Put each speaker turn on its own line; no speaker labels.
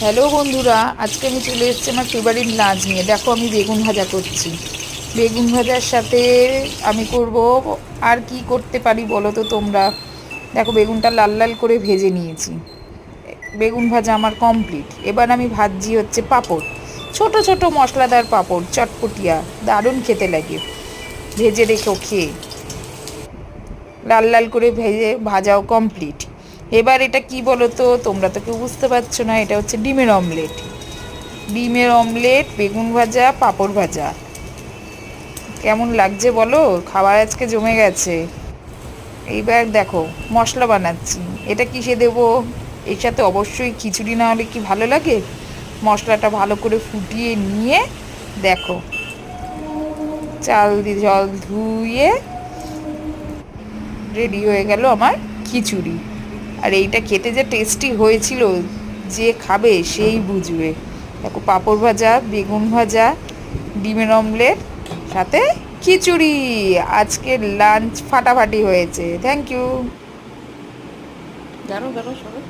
Hello বন্ধুরা, আজকে আমি চলে এসেছি আমার ফেভারিট লাঞ্চ নিয়ে। দেখো, আমি বেগুন ভাজা করছি। বেগুন ভাজার সাথে আমি করব, আর কি করতে পারি বলো তো তোমরা। দেখো, বেগুনটা লাল লাল করে ভেজে নিয়েছি। বেগুন ভাজা আমার কমপ্লিট। এবার আমি ভাজছি হচ্ছে পাঁপড়। ছোট ছোট মশলাদার পাঁপড়, চটপটিয়া, দারুণ খেতে লাগে। ভেজে রেখো খেয়ে, লাল লাল করে ভেজে ভাজাও কমপ্লিট। এবার এটা কি বলো তো, তোমরা তো কেউ বুঝতে পারছো না। এটা হচ্ছে ডিমের অমলেট। ডিমের অমলেট, বেগুন ভাজা, পাঁপড় ভাজা। কেমন লাগছে বলো? খাবার আজকে জমে গেছে। এইবার দেখো, মশলা বানাচ্ছি। এটা কিসে দেবো? এর সাথে অবশ্যই খিচুড়ি না হলে কি ভালো লাগে? মশলাটা ভালো করে ফুটিয়ে নিয়ে দেখো, চাল দিয়ে জল ধুয়ে রেডি হয়ে গেল আমার খিচুড়ি। আর এইটা খেতে যে টেস্টি হয়েছিল, যে খাবে সেই বুঝবে। দেখো, পাঁপড় ভাজা, বেগুন ভাজা, ডিমের অমলেট, সাথে খিচুড়ি। আজকের লাঞ্চ ফাটাফাটি হয়েছে। Thank you.
দাঁড়াও দাঁড়াও সবাই।